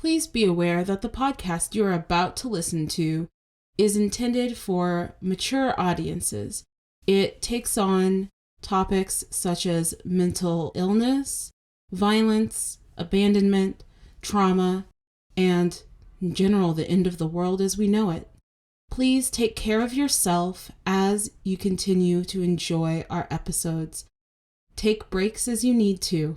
Please be aware that the podcast you're about to listen to is intended for mature audiences. It takes on topics such as mental illness, violence, abandonment, trauma, and in general, the end of the world as we know it. Please take care of yourself as you continue to enjoy our episodes. Take breaks as you need to.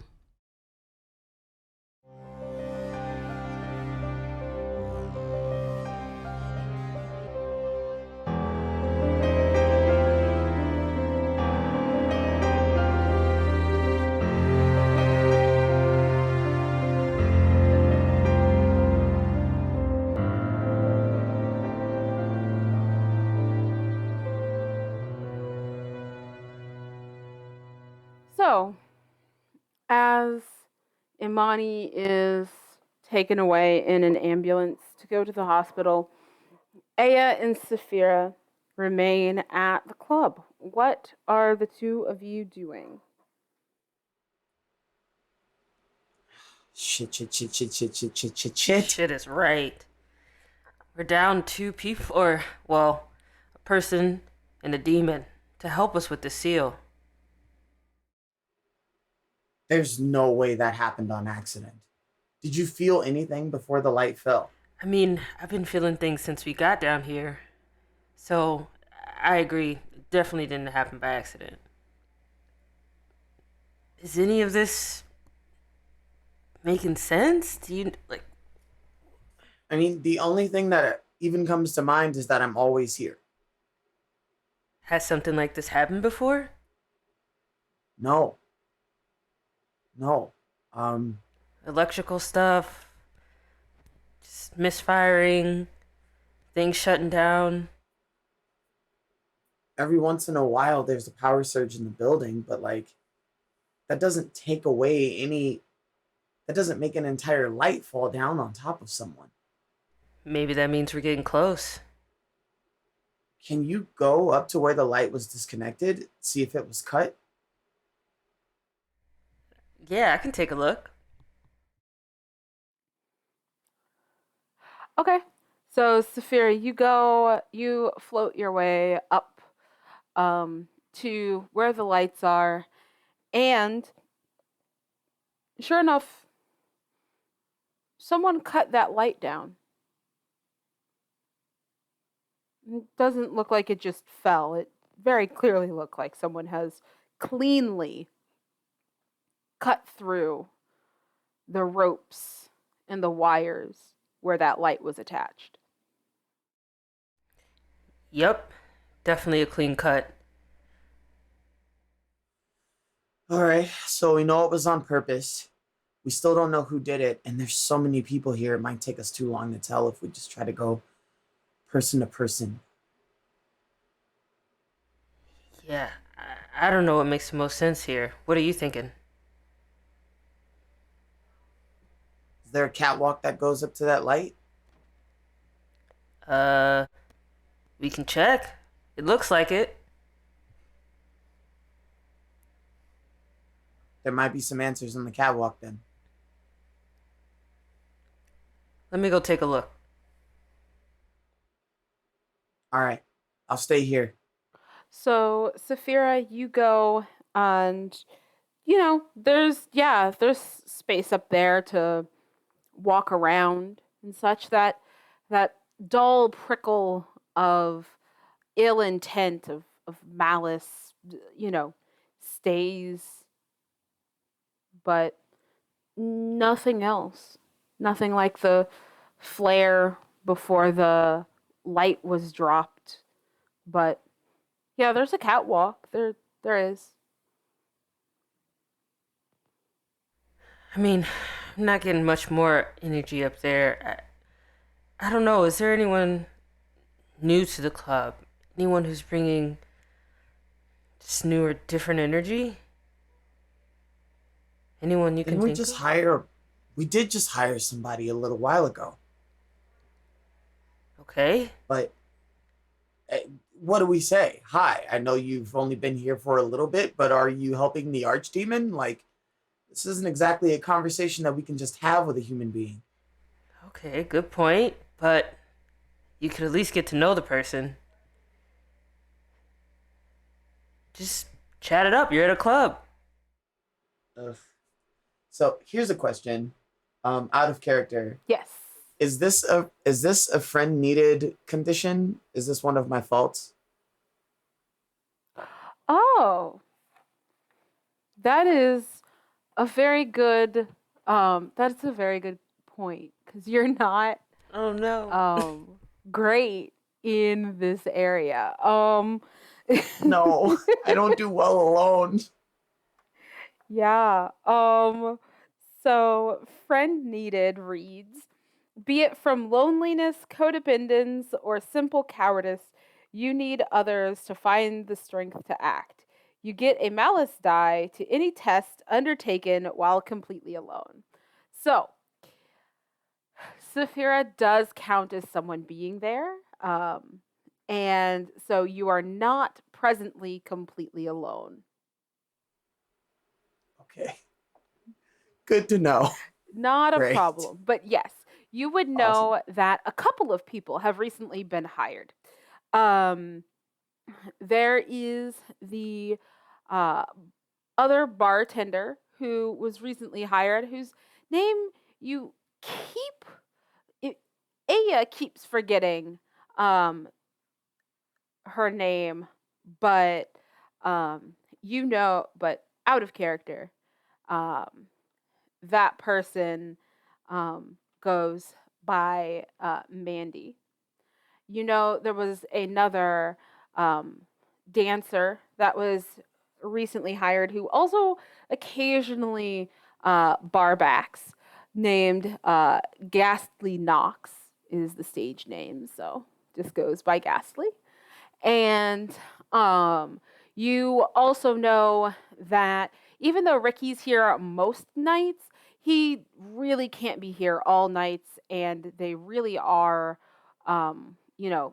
So, as Imani is taken away in an ambulance to go to the hospital, Aya and Saphira remain at the club. What are the two of you doing? Shit. Shit is right. We're down 2 people, a person and a demon to help us with the seal. There's no way that happened on accident. Did you feel anything before the light fell? I mean, I've been feeling things since we got down here. So, I agree. It definitely didn't happen by accident. Is any of this making sense? Do you, I mean, the only thing that even comes to mind is that I'm always here. Has something like this happened before? No. Electrical stuff, just misfiring, things shutting down. Every once in a while, there's a power surge in the building, but that doesn't take away that doesn't make an entire light fall down on top of someone. Maybe that means we're getting close. Can you go up to where the light was disconnected, see if it was cut? Yeah, I can take a look. Okay. So, Saphira, you float your way up to where the lights are, and sure enough, someone cut that light down. It doesn't look like it just fell. It very clearly looked like someone has cleanly cut through the ropes and the wires where that light was attached. Yep, definitely a clean cut. All right, so we know it was on purpose. We still don't know who did it, and there's so many people here, it might take us too long to tell if we just try to go person to person. Yeah, I don't know what makes the most sense here. What are you thinking? Is there a catwalk that goes up to that light? We can check. It looks like it. There might be some answers on the catwalk then. Let me go take a look. All right, I'll stay here. So, Saphira, you go, and there's space up there to walk around and such. That dull prickle of ill intent, of malice, stays, but nothing else. Nothing like the flare before the light was dropped. But yeah, there's a catwalk. There is. I mean, I'm not getting much more energy up there. I don't know. Is there anyone new to the club? Anyone who's bringing just new or different energy? Anyone you can think of? We did just hire somebody a little while ago. Okay. But what do we say? Hi, I know you've only been here for a little bit, but are you helping the Archdemon? This isn't exactly a conversation that we can just have with a human being. Okay, good point. But you could at least get to know the person. Just chat it up. You're at a club. Ugh. So here's a question, out of character. Yes. Is this a friend needed condition? Is this one of my faults? Oh, that is a very good. That's a very good point because you're not Oh no. great in this area. No, I don't do well alone. Yeah. So friend needed reads, be it from loneliness, codependence, or simple cowardice, you need others to find the strength to act. You get a malice die to any test undertaken while completely alone. So, Saphira does count as someone being there. And so you are not presently completely alone. Okay. Good to know. Not a Great. problem. But yes, you would know that a couple of people have recently been hired. There is the other bartender who was recently hired, whose name you keep, Aya keeps forgetting her name, but but out of character, that person goes by Mandy. You know, there was another dancer that was recently hired who also occasionally barbacks, named Ghastly Knox is the stage name, so just goes by Ghastly. And you also know that even though Ricky's here most nights, he really can't be here all nights, and they really are, you know,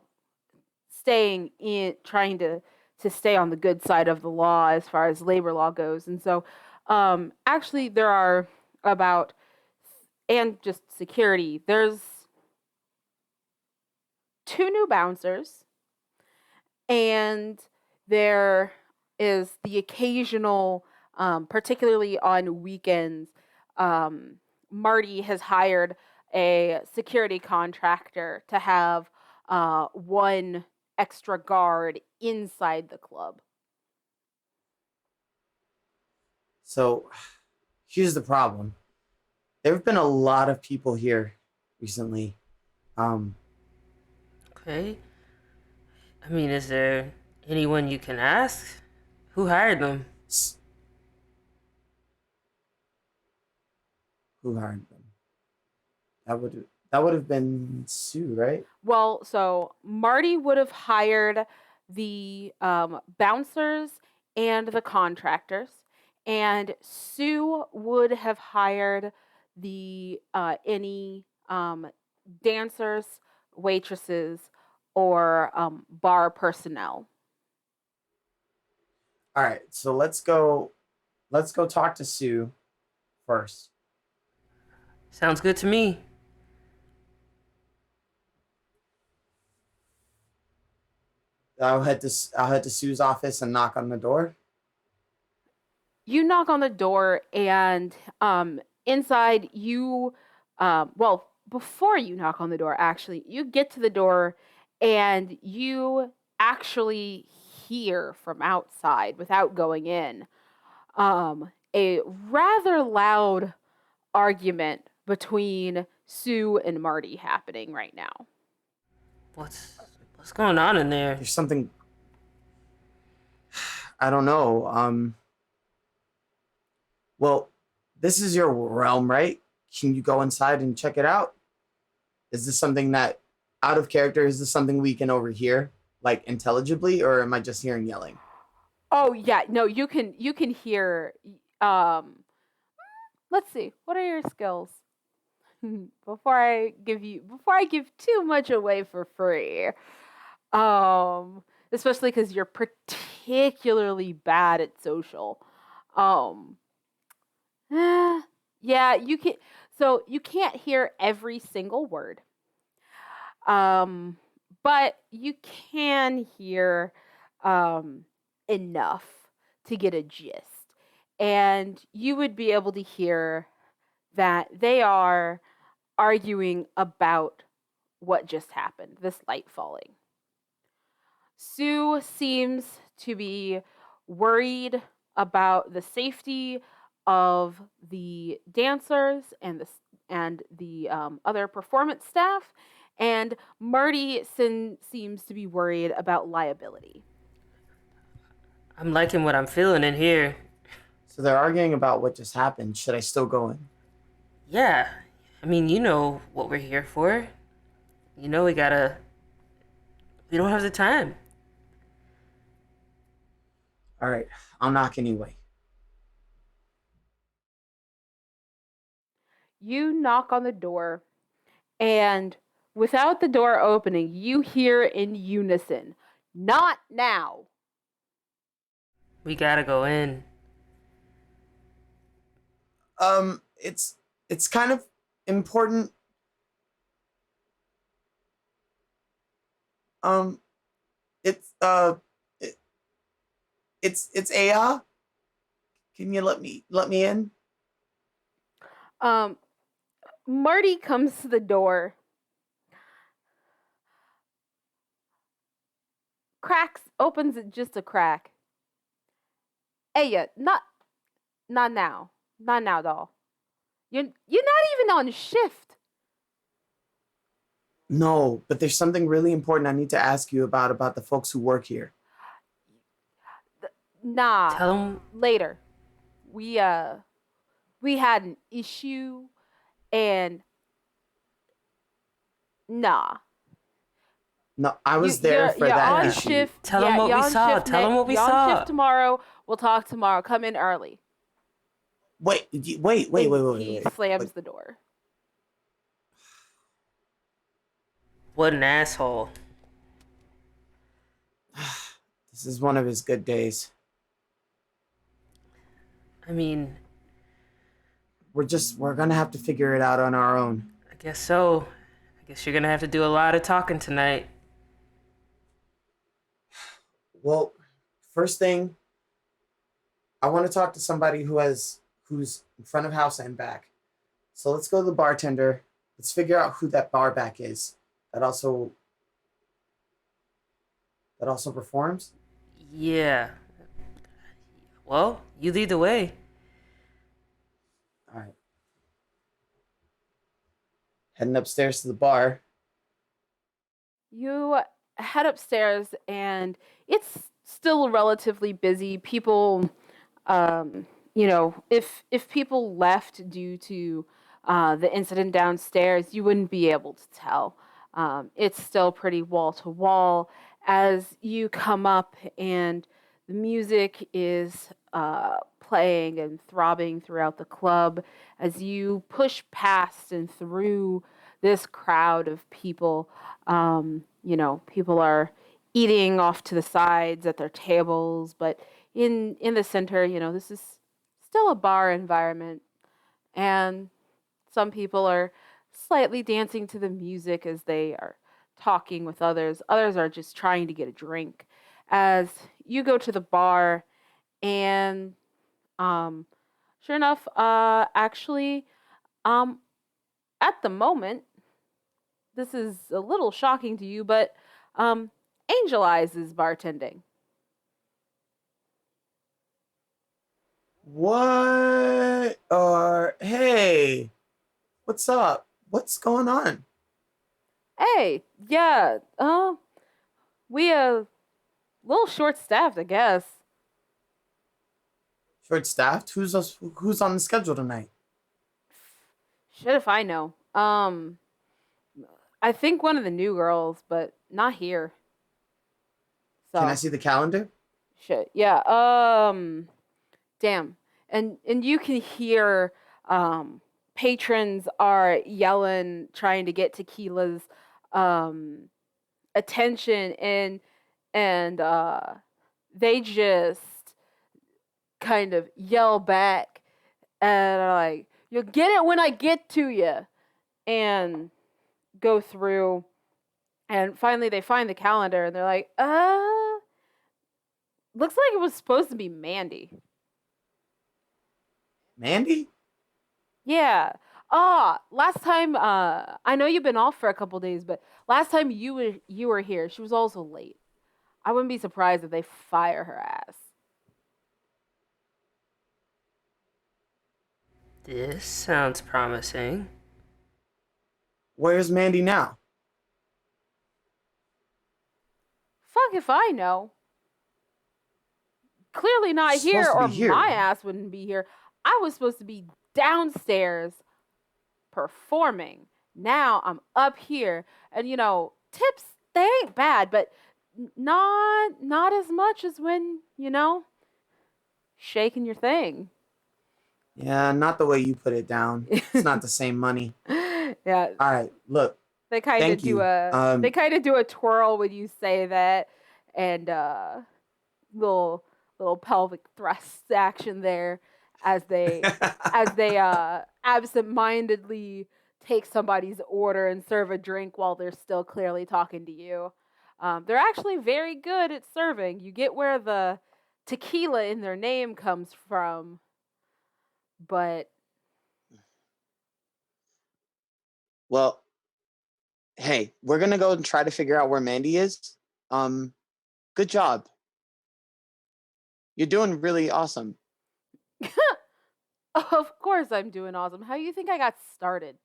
staying in, trying to stay on the good side of the law as far as labor law goes. And so, actually, there are about, and just security, there's 2 new bouncers, and there is the occasional, particularly on weekends, Marty has hired a security contractor to have one extra guard inside the club. So here's the problem. There have been a lot of people here recently. Okay. I mean, is there anyone you can ask? Who hired them? Who hired them? That would have been Sue, right? Well, so Marty would have hired the bouncers and the contractors, and Sue would have hired the any dancers, waitresses, or bar personnel. All right, so let's go talk to Sue first. Sounds good to me. I'll head to Sue's office and knock on the door. You knock on the door, and inside you, well, before you knock on the door, actually, you get to the door, and you actually hear from outside, without going in, a rather loud argument between Sue and Marty happening right now. What's going on in there? There's something, I don't know. Well, this is your realm, right? Can you go inside and check it out? Is this something that, out of character, is this something we can overhear, like, intelligibly, or am I just hearing yelling? Oh yeah, no, you can hear. Let's see, what are your skills? before I give too much away for free. Especially because you're particularly bad at social. Yeah, you can. So you can't hear every single word. But you can hear enough to get a gist. And you would be able to hear that they are arguing about what just happened, this light falling. Sue seems to be worried about the safety of the dancers and the other performance staff, and Marty seems to be worried about liability. I'm liking what I'm feeling in here. So they're arguing about what just happened. Should I still go in? Yeah, I mean, you know what we're here for. You know we don't have the time. All right, I'll knock anyway. You knock on the door, and without the door opening, you hear in unison, "Not now." We gotta go in. It's kind of important. It's it's Aya. Can you let me in? Marty comes to the door, opens it just a crack. Aya, not now. Not now, doll. You're not even on shift. No, but there's something really important I need to ask you about the folks who work here. Nah. Tell them later. We had an issue, and nah. No, I was there for you're that on issue. shift. Tell them what we saw. Tell them what we saw. On shift tomorrow. We'll talk tomorrow. Come in early. Wait. He slams the door. What an asshole. This is one of his good days. I mean, we're gonna have to figure it out on our own. I guess so. I guess you're gonna have to do a lot of talking tonight. Well, first thing, I want to talk to somebody who's in front of house and back. So let's go to the bartender. Let's figure out who that bar back is. That also performs? Yeah. Well, you lead the way. All right. Heading upstairs to the bar. You head upstairs, and it's still relatively busy. People, if people left due to the incident downstairs, you wouldn't be able to tell. It's still pretty wall to wall. As you come up, and the music is playing and throbbing throughout the club, as you push past and through this crowd of people, people are eating off to the sides at their tables, but in the center, this is still a bar environment, and some people are slightly dancing to the music as they are talking with others. Others are just trying to get a drink. As you go to the bar, and sure enough, at the moment, this is a little shocking to you, but Angel Eyes is bartending. What? Hey, what's up? What's going on? Hey, yeah, we a little short-staffed, I guess. Short-staffed? Who's on the schedule tonight? Shit if I know. I think one of the new girls, but not here. So, Can I see the calendar? shit. Yeah. Damn. And you can hear patrons are yelling, trying to get Tequila's attention, and they just kind of yell back and are like, You'll get it when I get to you. And go through, and finally they find the calendar, and they're like, looks like it was supposed to be Mandy. Mandy? Yeah. Last time, I know you've been off for a couple days, but last time you were here, she was also late. I wouldn't be surprised if they fire her ass. This sounds promising. Where's Mandy now? Fuck if I know. Clearly not She's here, supposed to or be here. my ass wouldn't be here. I was supposed to be downstairs performing. Now I'm up here, and tips, they ain't bad, but not as much as when, shaking your thing. Yeah, not the way you put it down. It's not the same money. Yeah. All right, look. They kind of Thank do you. they kind of do a twirl when you say that, and little pelvic thrust action there as they absent-mindedly take somebody's order and serve a drink while they're still clearly talking to you. They're actually very good at serving. You get where the tequila in their name comes from, but Well, hey, we're gonna go and try to figure out where Mandy is. Good job. You're doing really awesome. of course I'm doing awesome. How do you think I got started?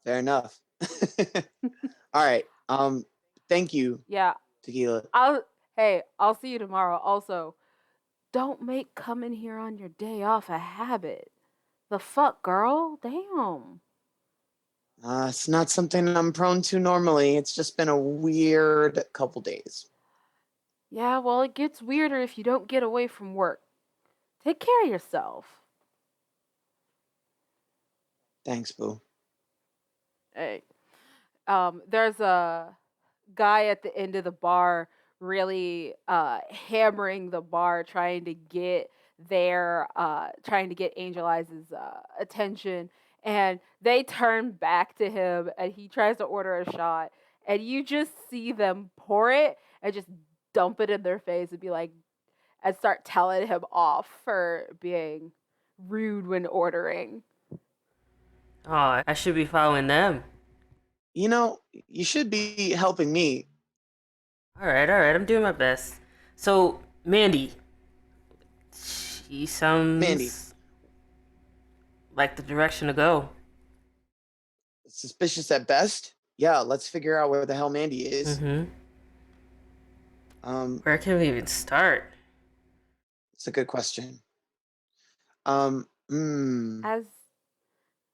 Fair enough. All right. Thank you, Yeah. Tequila. I'll see you tomorrow. Also, don't make coming here on your day off a habit. The fuck, girl? Damn. It's not something I'm prone to normally. It's just been a weird couple days. Yeah, well, it gets weirder if you don't get away from work. Take care of yourself. Thanks, Boo. Hey. There's a guy at the end of the bar really hammering the bar, trying to get Angel Eyes' attention, and they turn back to him, and he tries to order a shot, and you just see them pour it and just dump it in their face and be like, and start telling him off for being rude when ordering. Oh, I should be following them. You should be helping me. All right, I'm doing my best. So, Mandy. She sounds Mandy. like the direction to go. Suspicious at best. Yeah, let's figure out where the hell Mandy is. Mm-hmm. Where can we even start? It's a good question. As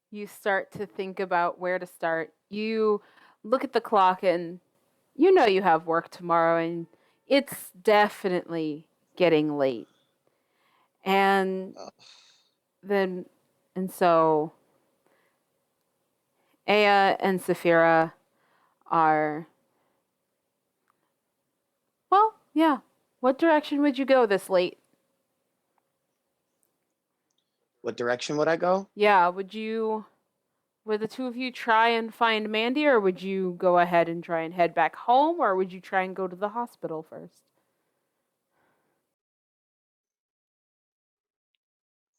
you start to think about where to start, you look at the clock and you know you have work tomorrow, and it's definitely getting late. And so Aya and Saphira are, well, yeah. What direction would you go this late? What direction would I go? Yeah, would the two of you try and find Mandy, or would you go ahead and try and head back home, or would you try and go to the hospital first?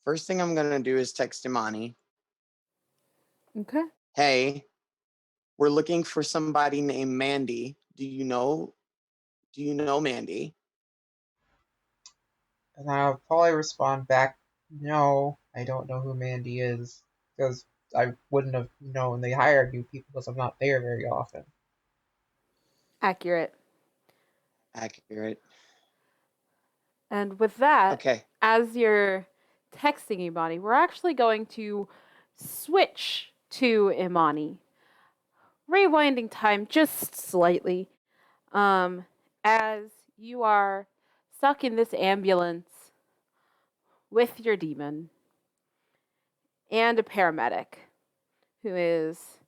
First thing I'm gonna do is text Imani. Okay. Hey, we're looking for somebody named Mandy. Do you know Mandy? And I'll probably respond back, no, I don't know who Mandy is, because I wouldn't have known they hired new people because I'm not there very often. Accurate. And with that, okay. As you're texting Imani, we're actually going to switch to Imani. Rewinding time just slightly. As you are stuck in this ambulance with your demon and a paramedic who is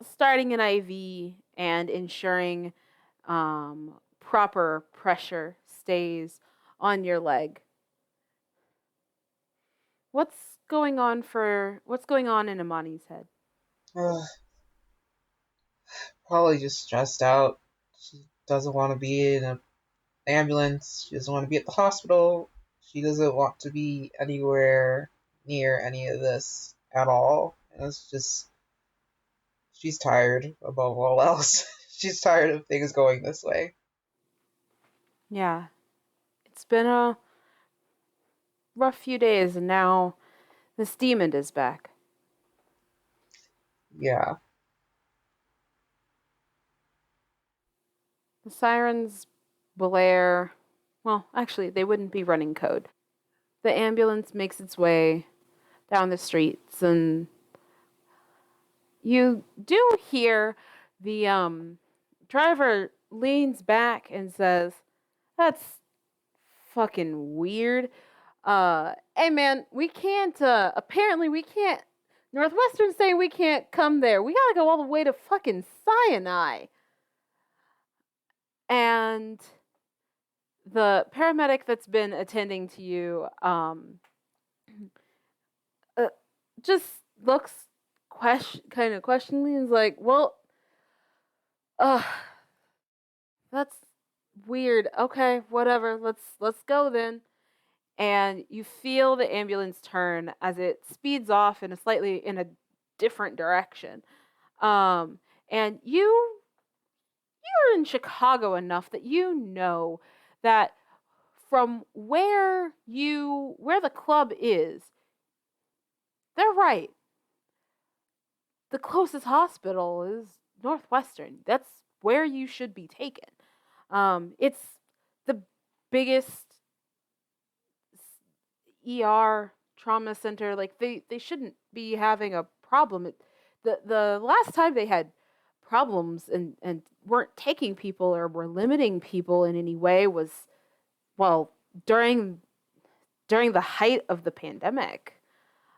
starting an IV and ensuring proper pressure stays on your leg. What's going on in Imani's head? Probably just stressed out. She doesn't want to be in an ambulance. She doesn't want to be at the hospital. She doesn't want to be anywhere near any of this at all. And it's just, she's tired above all else. She's tired of things going this way. Yeah. It's been a rough few days, and now this demon is back. Yeah. The sirens blare. Well, actually, they wouldn't be running code. The ambulance makes its way down the streets, and you do hear the driver leans back and says, "That's fucking weird. Hey man, we can't, apparently we can't, Northwestern's saying we can't come there. We gotta go all the way to fucking Sinai." And the paramedic that's been attending to you, just looks kind of questioningly and is like, "Well, that's weird. Okay, whatever. Let's go then." And you feel the ambulance turn as it speeds off in a different direction. And you're in Chicago enough that you know that from where the club is, they're right. The closest hospital is Northwestern. That's where you should be taken. It's the biggest ER trauma center. Like they shouldn't be having a problem. The last time they had problems and weren't taking people or were limiting people in any way was, well, during the height of the pandemic.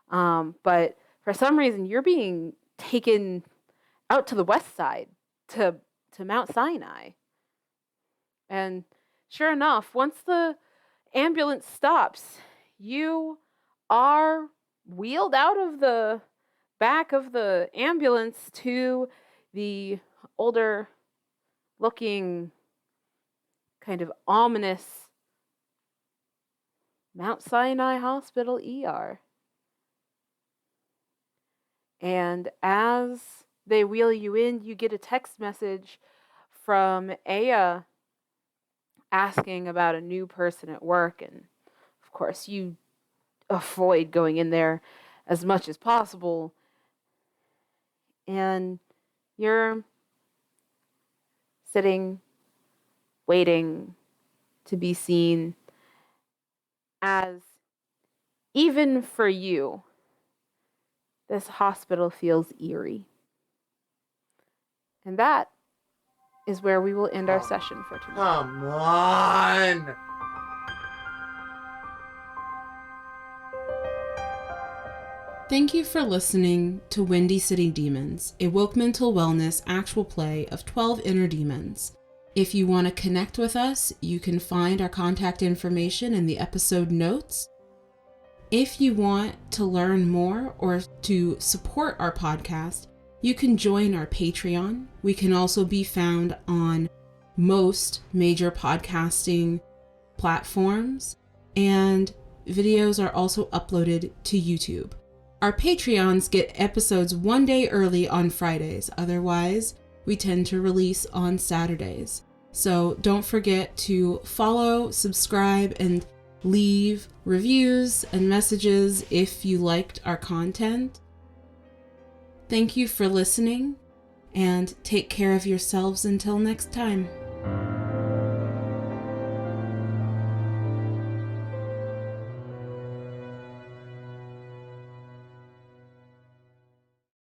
But for some reason you're being taken out to the west side to Mount Sinai. And sure enough, once the ambulance stops, you are wheeled out of the back of the ambulance to the older looking, kind of ominous Mount Sinai Hospital ER. And as they wheel you in, you get a text message from Aya asking about a new person at work. And of course, you avoid going in there as much as possible. And you're sitting, waiting to be seen, as even for you, this hospital feels eerie. And that is where we will end our session for tonight. Come on! Thank you for listening to Windy City Demons, a woke mental wellness actual play of 12 Inner Demons. If you want to connect with us, you can find our contact information in the episode notes. If you want to learn more or to support our podcast, you can join our Patreon. We can also be found on most major podcasting platforms, and videos are also uploaded to YouTube. Our Patreons get episodes one day early on Fridays. Otherwise, we tend to release on Saturdays. So don't forget to follow, subscribe, and leave reviews and messages if you liked our content. Thank you for listening, and take care of yourselves until next time.